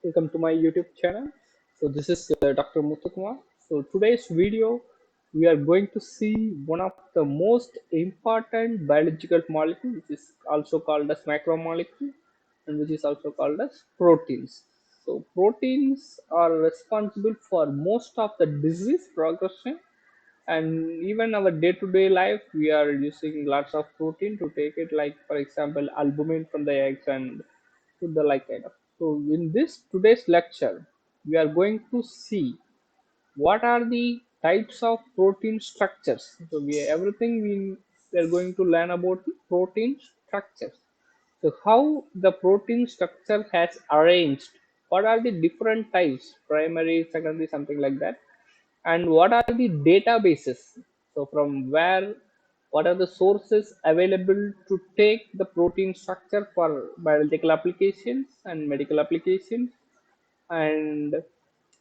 Welcome to my YouTube channel. So this is Dr. Muthu. So today's video, we are going to see one of the most important biological molecule, which is also called as macromolecule, and which is also called as proteins. So proteins are responsible for most of the disease progression, and even our day-to-day life, we are using lots of protein to take it. Like for example, albumin from the eggs and to the like kind of. So in this today's lecture, we are going to see what are the types of protein structures. So we are going to learn about the protein structures. So how the protein structure has arranged, what are the different types, primary, secondary, something like that, and what are the databases. So from where, what are the sources available to take the protein structure for biological applications and medical applications, and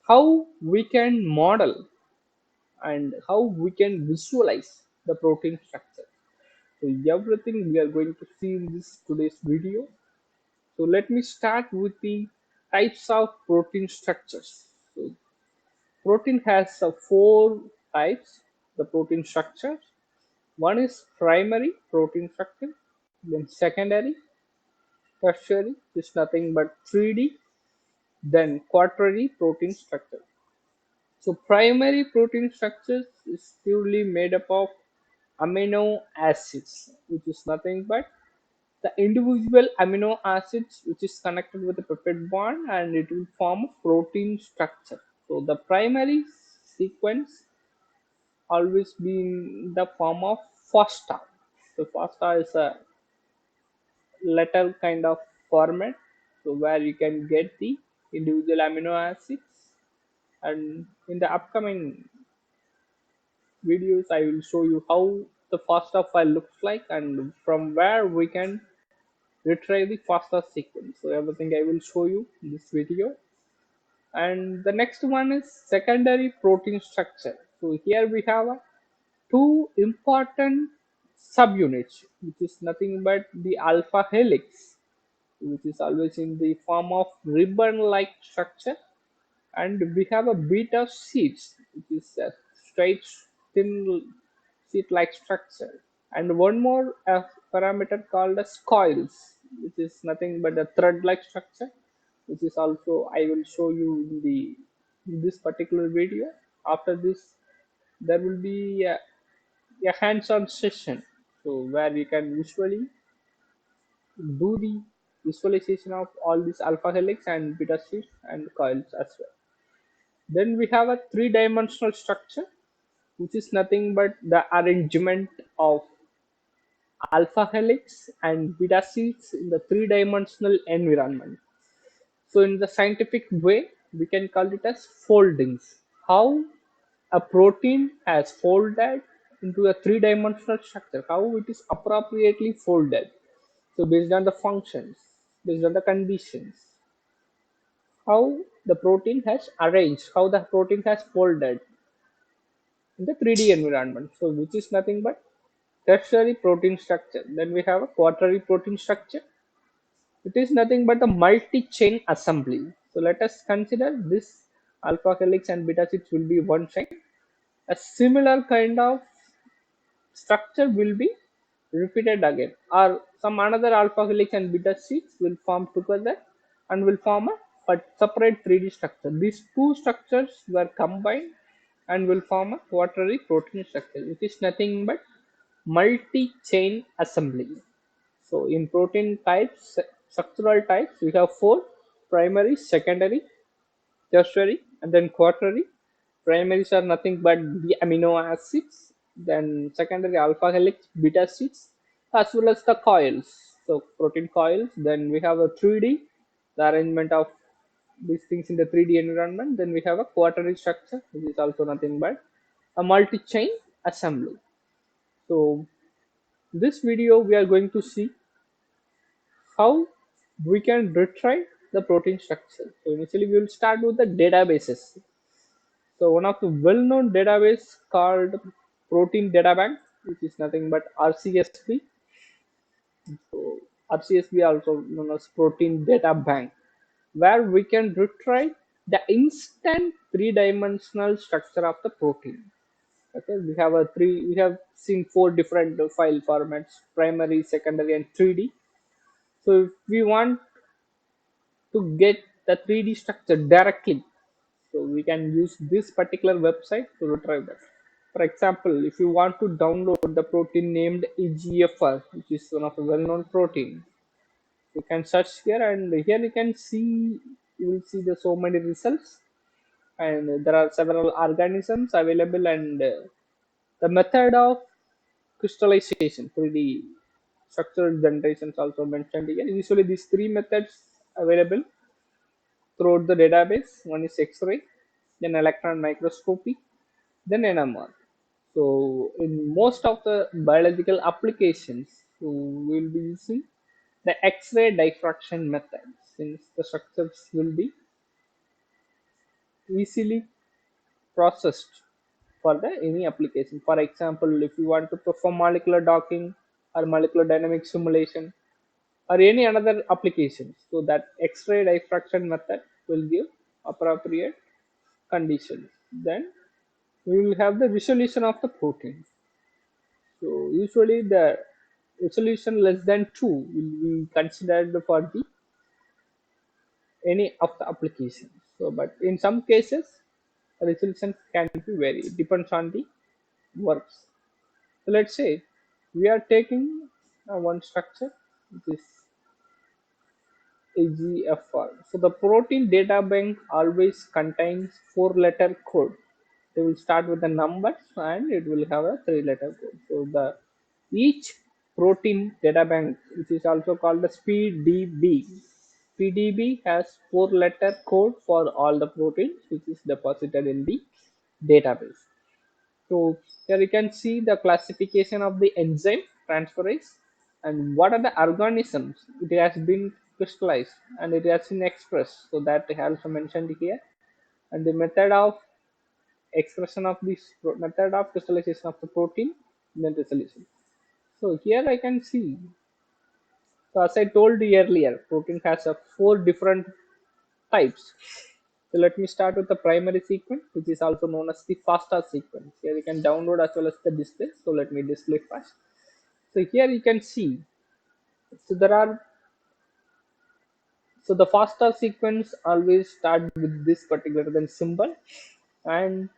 how we can model and how we can visualize the protein structure. So everything we are going to see in this today's video. So let me start with the types of protein structures. So protein has four types, the protein structure. One is primary protein structure, then secondary, tertiary, which is nothing but 3D, then quaternary protein structure. So primary protein structures is purely made up of amino acids, which is nothing but the individual amino acids which is connected with the peptide bond, and it will form a protein structure. So the primary sequence always been the form of FOSTA. So FOSTA is a letter kind of format, so where you can get the individual amino acids. And in the upcoming videos, I will show you how the FOSTA file looks like and from where we can retrieve the FOSTA sequence. So everything I will show you in this video. And the next one is secondary protein structure. So here we have two important subunits, which is nothing but the alpha helix, which is always in the form of ribbon like structure, and we have a beta sheets, which is a straight thin sheet like structure, and one more parameter called as coils, which is nothing but a thread like structure, which is also I will show you in this particular video. After this, there will be a hands-on session, so where you can visually do the visualization of all these alpha helix and beta sheets and coils as well. Then we have a three-dimensional structure, which is nothing but the arrangement of alpha helix and beta sheets in the three-dimensional environment. So in the scientific way, we can call it as foldings. How a protein has folded into a three-dimensional structure, how it is appropriately folded. So based on the functions, based on the conditions, how the protein has arranged, how the protein has folded in the 3D environment. So which is nothing but tertiary protein structure. Then we have a quaternary protein structure. It is nothing but a multi-chain assembly. So let us consider this alpha helix and beta sheets will be one chain. A similar kind of structure will be repeated again, or some another alpha helix and beta sheets will form together and will form a but separate 3D structure. These two structures were combined and will form a quaternary protein structure, which is nothing but multi-chain assembly. So in protein types, structural types, we have four: primary, secondary, tertiary, and then quaternary. Primaries are nothing but the amino acids, then secondary alpha helix, beta sheets, as well as the coils. So protein coils. Then we have a 3D, the arrangement of these things in the 3D environment. Then we have a quaternary structure, which is also nothing but a multi-chain assembly. So this video we are going to see how we can retrieve the protein structure. So initially we will start with the databases. So one of the well-known database called Protein Data Bank, which is nothing but RCSB. So RCSB also known as Protein Data Bank. where we can retrieve the instant three-dimensional structure of the protein. Okay, we have seen four different file formats: primary, secondary, and 3D. So if we want to get the 3D structure directly, so we can use this particular website to retrieve that. For example, if you want to download the protein named EGFR, which is one of the well-known protein, you can search here, and here you will see the so many results, and there are several organisms available, and the method of crystallization, 3D structural generations also mentioned here. Usually these three methods available throughout the database. One is X-ray, then electron microscopy, then NMR. So in most of the biological applications, so we'll be using the X-ray diffraction method, since the structures will be easily processed for the any application. For example, if you want to perform molecular docking or molecular dynamic simulation or any another application, so that X-ray diffraction method will give appropriate conditions. Then we will have the resolution of the protein. So usually the resolution less than 2 will be considered for the any of the applications. So but in some cases the resolution can be vary, depends on the works. So let's say we are taking one structure, which is AGFR. So the protein data bank always contains four-letter code. They will start with the numbers and it will have a three-letter code. So the each protein data bank, which is also called as PDB. PDB has four-letter code for all the proteins which is deposited in the database. So here you can see the classification of the enzyme transferase and what are the organisms it has been crystallized and it has been expressed. So that I also mentioned here, and the method of expression of this method of crystallization of the protein, then resolution. So here I can see. So as I told you earlier, protein has a four different types. So let me start with the primary sequence, which is also known as the FASTA sequence. Here you can download as well as the display. So let me display first. So here you can see. So there are so the FASTA sequence always start with this particular then symbol, and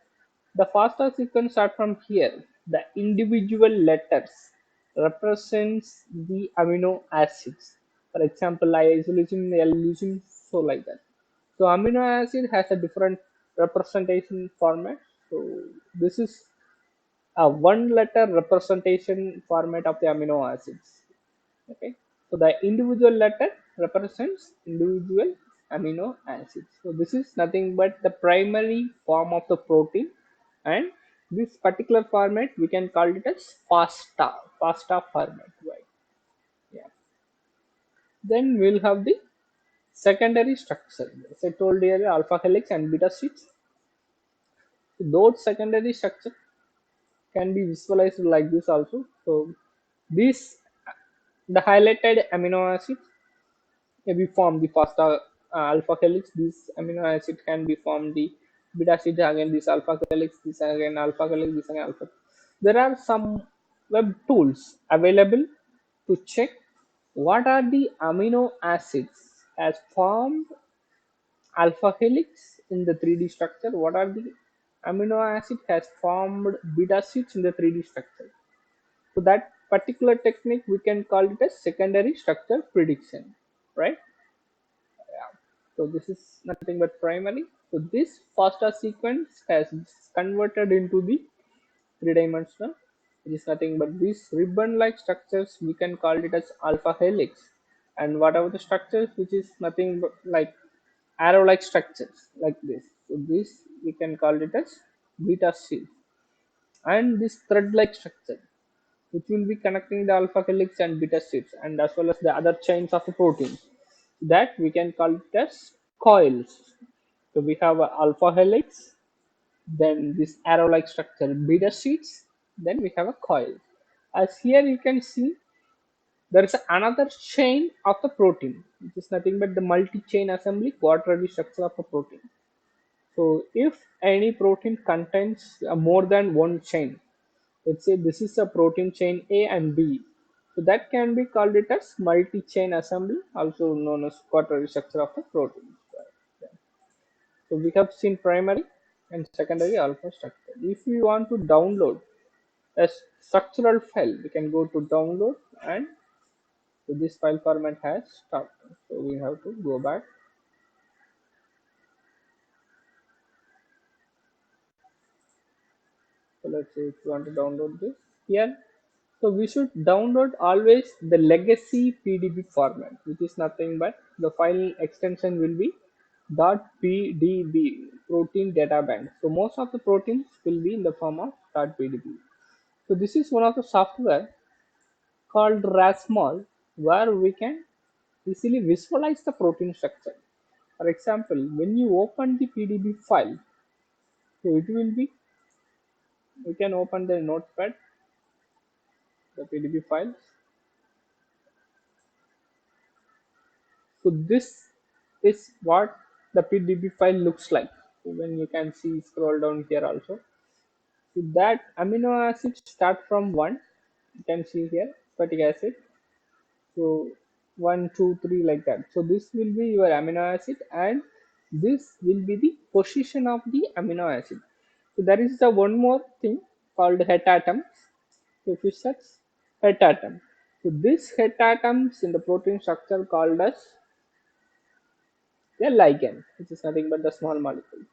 the FASTA sequence start from here. The individual letters represents the amino acids. For example, I isoleucine, L-leucine, so like that. So amino acid has a different representation format. So this is a one letter representation format of the amino acids. Okay. So the individual letter represents individual amino acids. So this is nothing but the primary form of the protein, and this particular format we can call it as FASTA format. Right. Yeah. Then we'll have the secondary structure. As I told earlier, alpha helix and beta sheets. Those secondary structure can be visualized like this also. So this the highlighted amino acids we form the FASTA alpha helix. This amino acid can be formed the beta sheet again. This alpha helix, this again alpha helix, this again alpha. There are some web tools available to check what are the amino acids as formed alpha helix in the 3D structure. What are the amino acid has formed beta sheets in the 3D structure. So that particular technique we can call it as secondary structure prediction, right? Yeah. So this is nothing but primary. So this FASTA sequence has converted into the three-dimensional. It is nothing but these ribbon-like structures. We can call it as alpha helix, and whatever the structures, which is nothing but like arrow-like structures like this. So this we can call it as beta sheet, and this thread-like structure, which will be connecting the alpha helix and beta sheets, and as well as the other chains of the protein, that we can call it as coils. So we have a alpha helix, then this arrow-like structure beta sheets, then we have a coil. As here you can see there is another chain of the protein, which is nothing but the multi-chain assembly quadratic structure of a protein. So if any protein contains more than one chain, let's say this is a protein chain A and B, so that can be called it as multi-chain assembly, also known as quadratic structure of the protein. So we have seen primary and secondary alpha structure. If we want to download a structural file, we can go to download, and so this file format has stopped. So we have to go back. So let's say if you want to download this here, so we should download always the legacy PDB format, which is nothing but the file extension will be .pdb, protein data bank. So most of the proteins will be in the form of .pdb. So this is one of the software called Rasmol, where we can easily visualize the protein structure. For example, when you open the PDB file, so it will be, we can open the notepad, the PDB files. So this is what the PDB file looks like. So when you can see, scroll down here also. So that amino acids start from one. You can see here aspartic acid. So one, two, three, like that. So this will be your amino acid, and this will be the position of the amino acid. So there is a one more thing called het atoms. So if you search het atom, so this het atoms in the protein structure called as a ligand, which is nothing but the small molecule.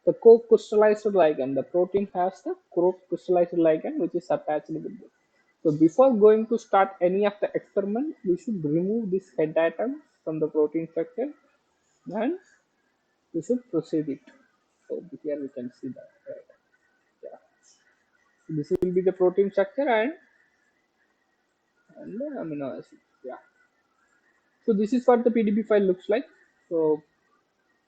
The co-crystallized ligand, the protein has the co-crystallized ligand which is attached with it. So before going to start any of the experiment, we should remove this head atom from the protein structure, and we should proceed it. So here we can see that. Right? Yeah. So this will be the protein structure and the amino acid. Yeah. So this is what the PDB file looks like. So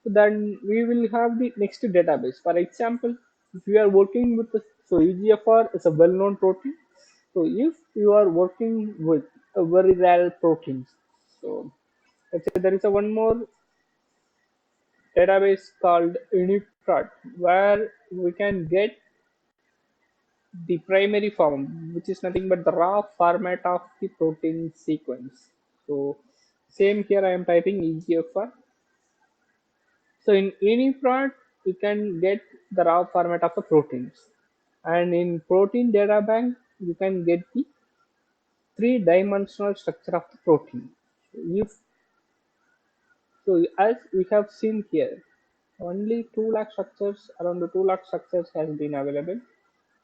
then we will have the next database. For example, if you are working with so EGFR is a well-known protein. So if you are working with a very rare proteins, so let's say there is a one more database called UniProt, where we can get the primary form, which is nothing but the raw format of the protein sequence. So same here I am typing EGFR. So in UniProt, you can get the raw format of the proteins, and in protein data bank, you can get the three-dimensional structure of the protein. If so, as we have seen here, only 2 lakh structures, around the 2 lakh structures has been available.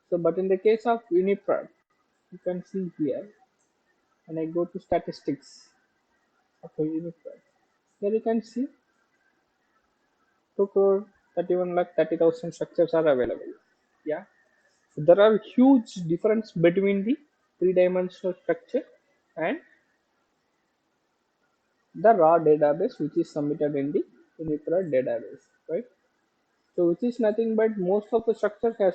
So, but in the case of UniProt, you can see here, and I go to statistics of a UniProt. Here you can see 2 crore 31 lakh 30,000 structures are available. Yeah. So there are huge difference between the three-dimensional structure and the raw database which is submitted in the Unipra database, right? So which is nothing but most of the structure formed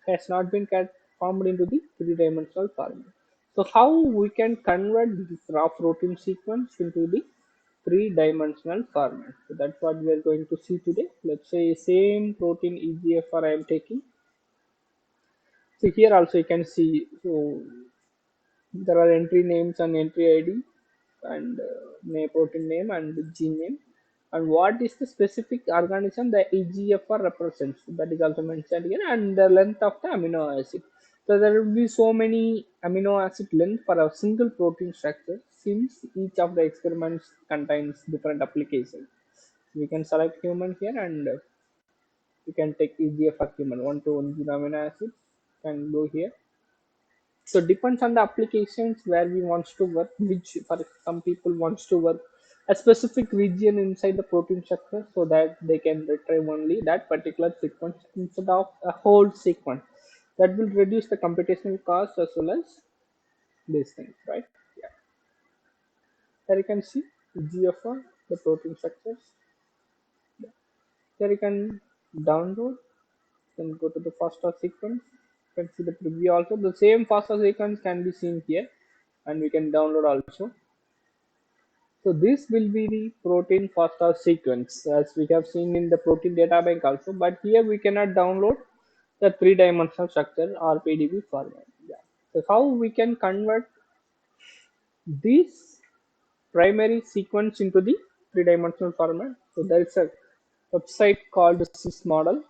has not been formed into the three-dimensional format. So how we can convert this raw protein sequence into the three-dimensional format? So that's what we are going to see today. Let's say same protein EGFR I am taking. So here also you can see, so there are entry names and entry ID, and protein name and gene name, and what is the specific organism the EGFR represents, that is also mentioned here, and the length of the amino acid. So there will be so many amino acid length for a single protein structure, since each of the experiments contains different applications. We can select human here, and you can take EGFR human 1 to 1 amino acid, can go here. So depends on the applications where we wants to work, which for some people wants to work a specific region inside the protein structure, so that they can retrieve only that particular sequence instead of a whole sequence. That will reduce the computational cost as well as these things, right? Yeah. Here you can see GFR, the protein structures. Here you can download, then go to the FASTA sequence. can see the preview also. The same FASTA sequence can be seen here, and we can download also. So this will be the protein FASTA sequence as we have seen in the protein data bank also, but here we cannot download the three-dimensional structure or PDB format. Yeah. So how we can convert this primary sequence into the three-dimensional format? So there is a website called sys model.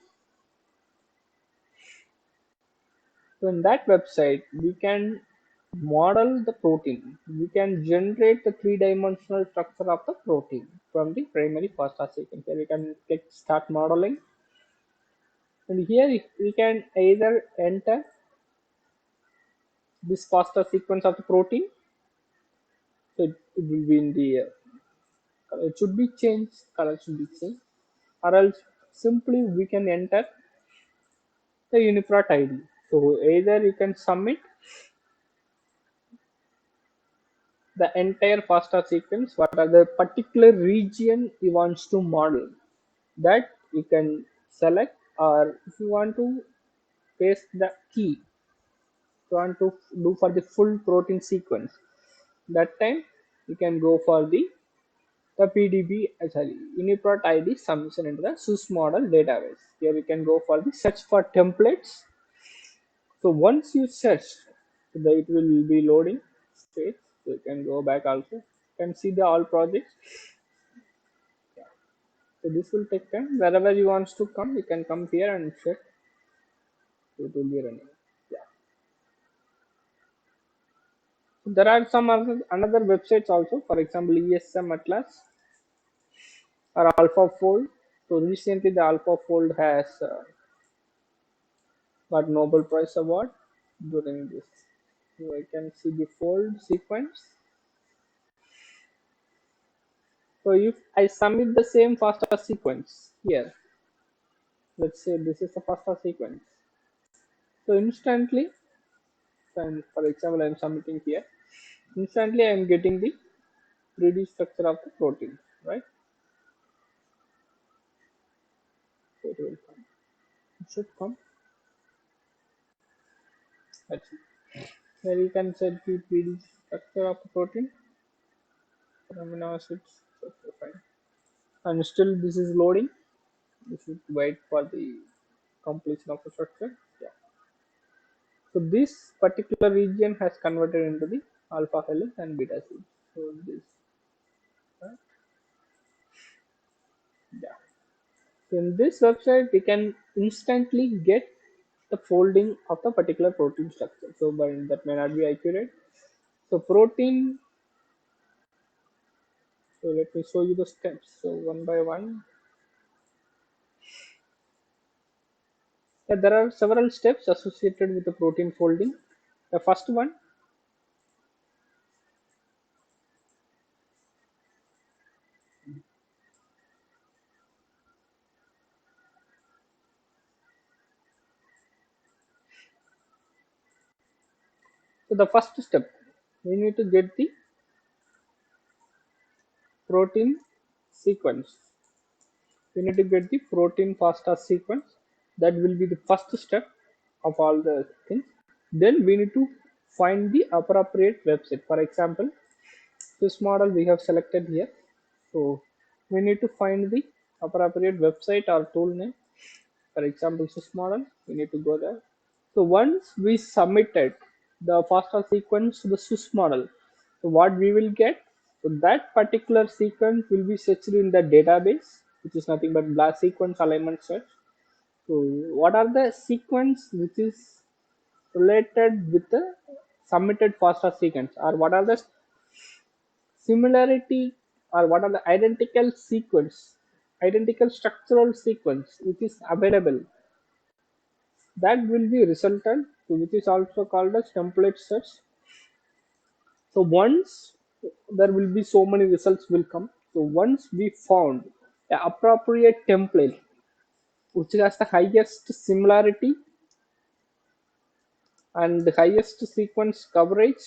So in that website, we can model the protein. We can generate the three-dimensional structure of the protein from the primary FASTA sequence. Here we can click start modeling, and here we can either enter this FASTA sequence of the protein. So it will be in the color. It should be changed. Color should be changed, or else simply we can enter the UniProt ID. So either you can submit the entire FASTA sequence, what are the particular region you want to model, that you can select, or if you want to paste the key, if you want to do for the full protein sequence, that time you can go for the PDB, sorry, UniProt ID submission into the SUS model database. Here you can go for the search for templates. So once you search, it will be loading stage. So you can go back also. You can see the all projects. So this will take time. Wherever you want to come, you can come here and check. It will be running. Yeah. So there are some other another websites also. For example, ESM Atlas or AlphaFold. So recently, the AlphaFold has got Nobel Prize award during this. So I can see the fold sequence. So if I submit the same FASTA sequence here, let's say this is a FASTA sequence. So instantly, and for example, I am submitting here. Instantly, I am getting the 3D structure of the protein, right? So it will come. It should come. That's it. Here you can set the 3D structure of the protein, amino acids. Okay, fine. And still, this is loading. We should wait for the completion of the structure. Yeah. So this particular region has converted into the alpha helix and beta sheet. So this, right? Yeah. So in this website, we can instantly get the folding of the particular protein structure. So, but that may not be accurate. So protein. So let me show you the steps. So one by one. Yeah, there are several steps associated with the protein folding. The first one. So the first step, we need to get the protein sequence. We need to get the protein FASTA sequence. That will be the first step of all the things. Then we need to find the appropriate website. For example, this model we have selected here. So we need to find the appropriate website or tool name. For example, this model, we need to go there. So once we submitted the FASTA sequence to the SUS model, so what we will get, so that particular sequence will be searched in the database, which is nothing but blast sequence alignment search. So what are the sequence which is related with the submitted FASTA sequence, or what are the similarity, or what are the identical sequence, identical structural sequence which is available, that will be resultant, which is also called as template search. So once there will be so many results will come. So once we found the appropriate template which has the highest similarity and the highest sequence coverage,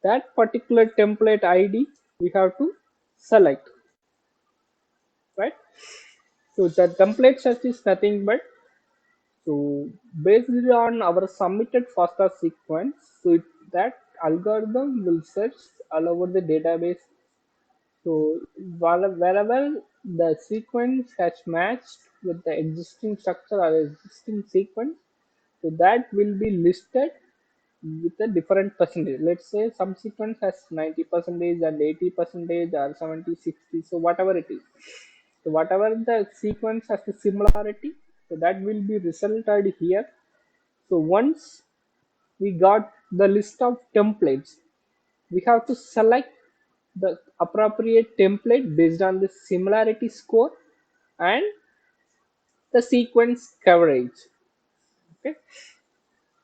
that particular template ID we have to select, right? So the template search is nothing but, so based on our submitted FASTA sequence, so that algorithm will search all over the database. So wherever the sequence has matched with the existing structure or existing sequence, so that will be listed with a different percentage. Let's say some sequence has 90 percentage and 80 percentage or 70, 60, so whatever it is. So whatever the sequence has the similarity, so that will be resulted here. So once we got the list of templates, we have to select the appropriate template based on the similarity score and the sequence coverage. Okay,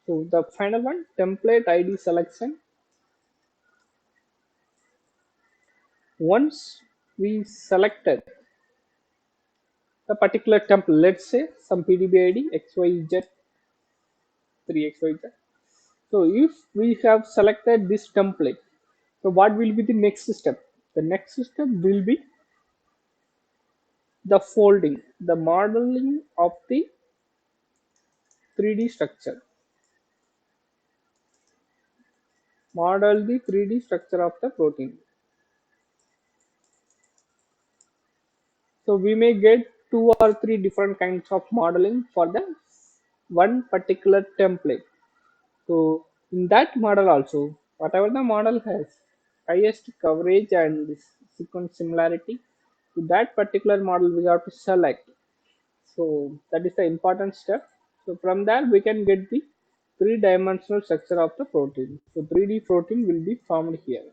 so the final one, template ID selection. Once we selected the particular template, let's say some PDB ID XYZ3XYZ. So if we have selected this template, so what will be the next step? The next step will be the folding, the modeling of the 3D structure. Model the 3D structure of the protein. So we may get two or three different kinds of modeling for the one particular template. So in that model also, whatever the model has highest coverage and sequence similarity, to that particular model we have to select. So that is the important step. So from there we can get the three-dimensional structure of the protein. So 3D protein will be formed here.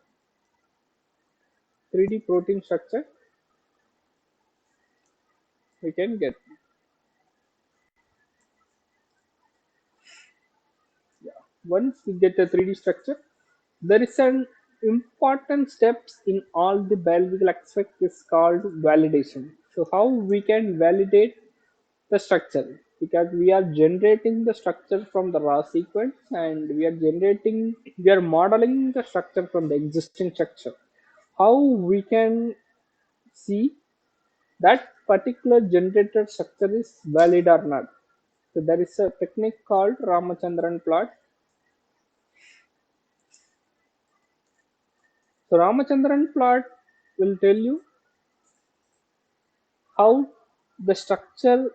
3D protein structure we can get. Yeah. Once we get a 3D structure, there is an important steps in all the biological aspect is called validation. So how we can validate the structure, because we are generating the structure from the raw sequence and we are modeling the structure from the existing structure. How we can see that particular generated structure is valid or not? So there is a technique called Ramachandran plot. So Ramachandran plot will tell you how the structure,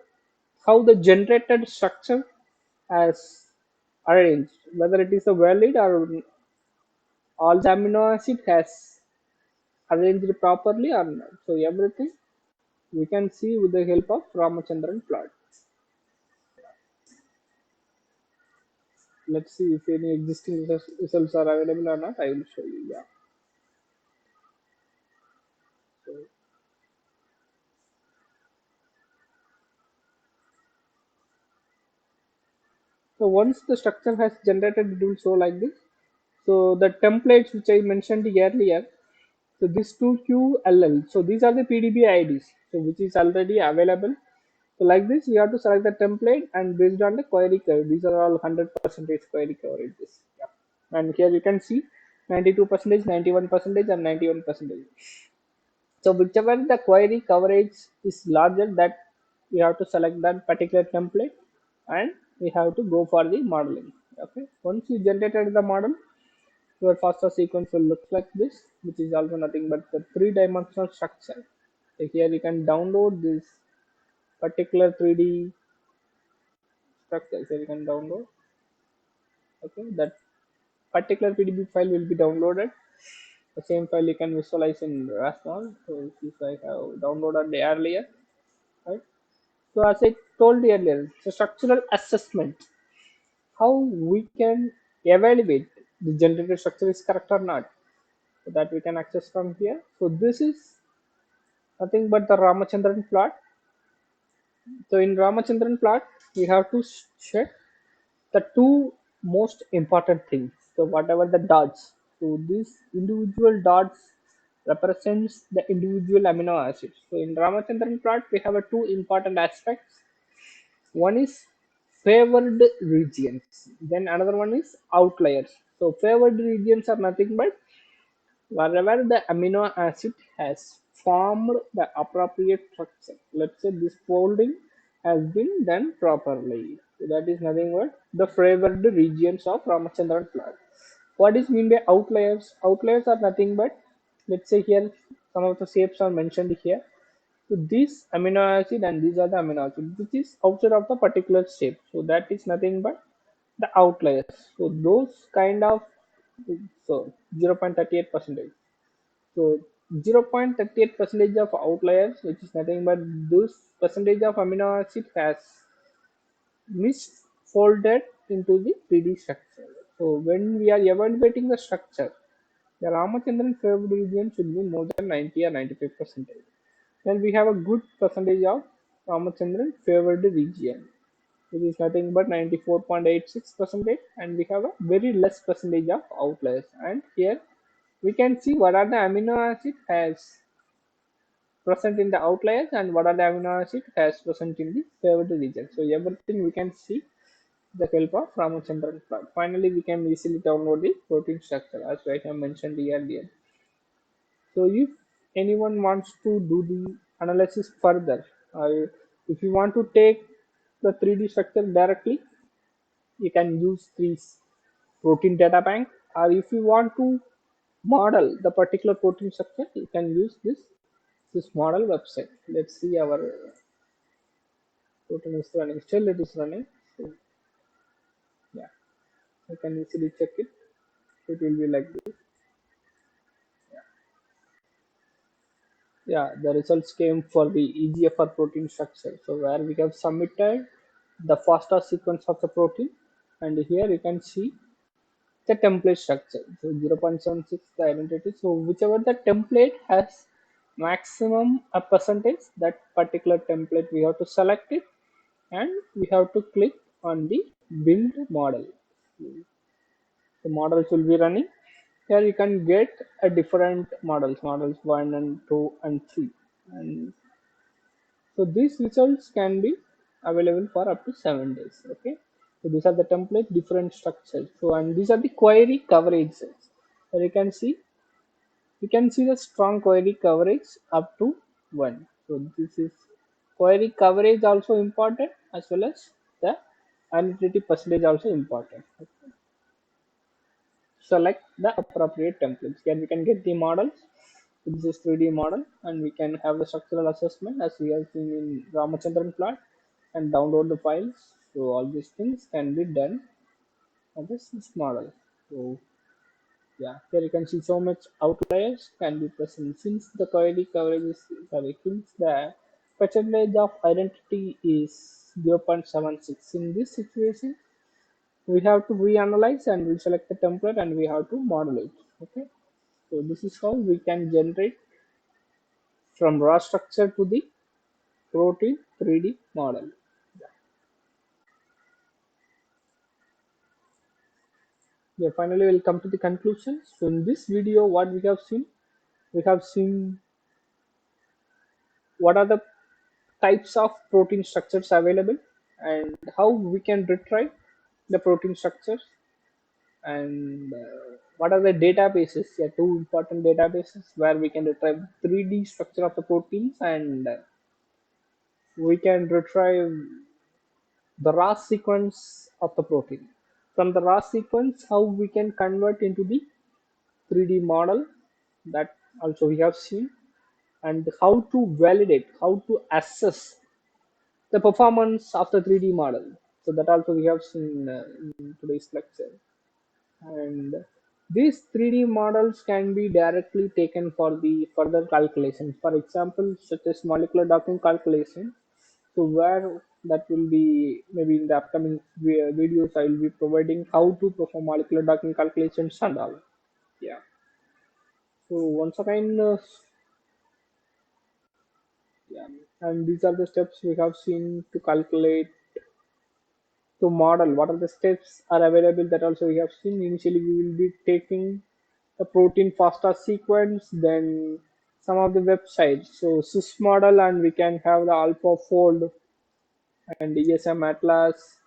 how the generated structure has arranged, whether it is a valid or all the amino acid has arranged properly or not. So everything we can see with the help of Ramachandran plot. Let's see if any existing results are available or not. I will show you. Yeah. So, so once the structure has generated, it will show like this. So the templates which I mentioned earlier, so this 2QLL, so these are the PDB IDs, so which is already available. So like this, we have to select the template and based on the query coverage, these are all 100% query coverages. Yeah. And here you can see 92%, 91%, and 91%. So whichever the query coverage is larger, that we have to select that particular template and we have to go for the modeling. Okay. Once you generated the model, your FASTA sequence will look like this, which is also nothing but the three-dimensional structure. So here you can download this particular 3D structure. So you can download. Okay, that particular PDB file will be downloaded. The same file you can visualize in Raspberry. So this I have downloaded earlier, right? So as I told earlier, the structural assessment, how we can evaluate the generated structure is correct or not. So that we can access from here. So this is nothing but the Ramachandran plot. So in Ramachandran plot, we have to check the two most important things. So whatever the dots, so these individual dots represents the individual amino acids. So in Ramachandran plot, we have a two important aspects. One is favored regions, then another one is outliers. So favored regions are nothing but wherever the amino acid has formed the appropriate structure. Let's say this folding has been done properly. So that is nothing but the favored regions of Ramachandran plot. What is mean by outliers? Outliers are nothing but, let's say here some of the shapes are mentioned here. So this amino acid and these are the amino acid which is outside of the particular shape. So that is nothing but the outliers. So those kind of, so 0.38 percentage. So 0.38 percentage of outliers, which is nothing but this percentage of amino acid has misfolded into the 3D structure. So when we are evaluating the structure, the Ramachandran favored region should be more than 90 or 95 percentage. Then we have a good percentage of Ramachandran favored region, which is nothing but 94.86 percentage, and we have a very less percentage of outliers. And here we can see what are the amino acid has present in the outliers and what are the amino acid has present in the favored region. So everything we can see the help of Ramachandran plot. Finally, we can easily download the protein structure as I have mentioned earlier. So if anyone wants to do the analysis further, if you want to take the 3D structure directly, you can use this protein data bank, or if you want to model the particular protein structure, you can use this model website. Let's see our protein is running. Still it is running. So yeah, you can easily check it. It will be like this. Yeah, the results came for the EGFR protein structure. So where we have submitted the FASTA sequence of the protein, and here you can see the template structure. So 0.76 the identity. So whichever the template has maximum a percentage, that particular template we have to select it, and we have to click on the build model. The models will be running. Here you can get a different models 1 and 2 and 3, and so these results can be available for up to 7 days. Okay, so these are the template different structures. So and these are the query coverages. So you can see the strong query coverage up to 1. So this is query coverage also important, as well as the identity percentage also important. Select the appropriate templates. Here we can get the models. So this is 3D model, and we can have the structural assessment as we have seen in Ramachandran plot, and download the files. So all these things can be done on this model. So yeah, here you can see so much outliers can be present since the query coverage is, sorry, since the percentage of identity is 0.76. In this situation, we have to reanalyze and we select the template and we have to model it. Okay, so this is how we can generate from raw structure to the protein 3D model. Yeah, finally we'll come to the conclusion. So in this video, what we have seen what are the types of protein structures available and how we can retrieve the protein structures, and what are the databases. Yeah, two important databases where we can retrieve 3D structure of the proteins, and we can retrieve the raw sequence of the protein. From the raw sequence, how we can convert into the 3D model, that also we have seen, and how to validate, how to assess the performance of the 3D model. So that also we have seen in today's lecture. And these 3D models can be directly taken for the further calculations. For example, such as molecular docking calculation. So where that will be maybe in the upcoming videos, I will be providing how to perform molecular docking calculations and all. Yeah. So once again, yeah, and these are the steps we have seen to calculate, to model what are the steps are available, that also we have seen. Initially we will be taking the protein FASTA sequence, then some of the websites, so sys model, and we can have the AlphaFold and ESM Atlas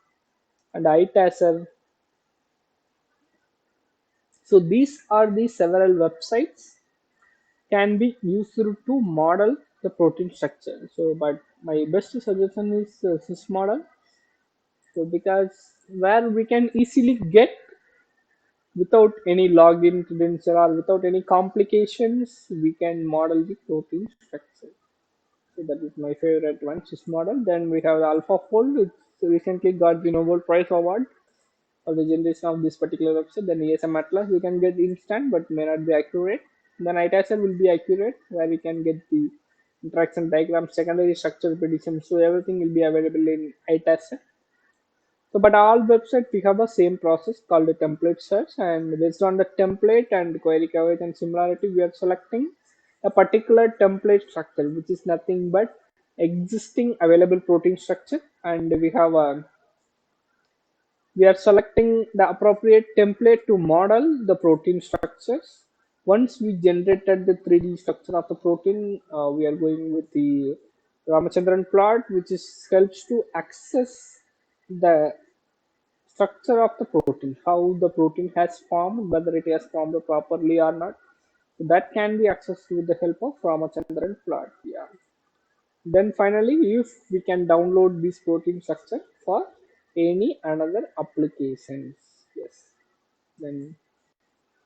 and iTaser. So these are the several websites can be used to model the protein structure. So, but my best suggestion is this model. So, because where we can easily get without any login credential or without any complications, we can model the protein structure. So that is my favorite one, this model. Then we have the AlphaFold, which recently got the Nobel Prize Award for the generation of this particular website. Then ESM Atlas, we can get instant but may not be accurate. Then ITASL will be accurate, where we can get the interaction diagram, secondary structure prediction. So everything will be available in ITASL. So, but all websites we have the same process called the template search, and based on the template and query coverage and similarity, we are selecting a particular template structure, which is nothing but existing available protein structure, and we are selecting the appropriate template to model the protein structures. Once we generated the 3D structure of the protein, we are going with the Ramachandran plot, which is helps to access the structure of the protein, how the protein has formed, whether it has formed properly or not. So that can be accessed with the help of Ramachandran plot. Yeah. Then finally, if we can download this protein structure for any another applications. Yes. Then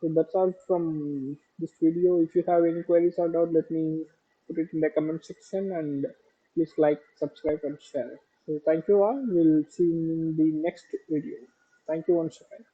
so that's all from this video. If you have any queries or doubt, let me put it in the comment section, and please like, subscribe, and share. So thank you all. We'll see you in the next video. Thank you once again.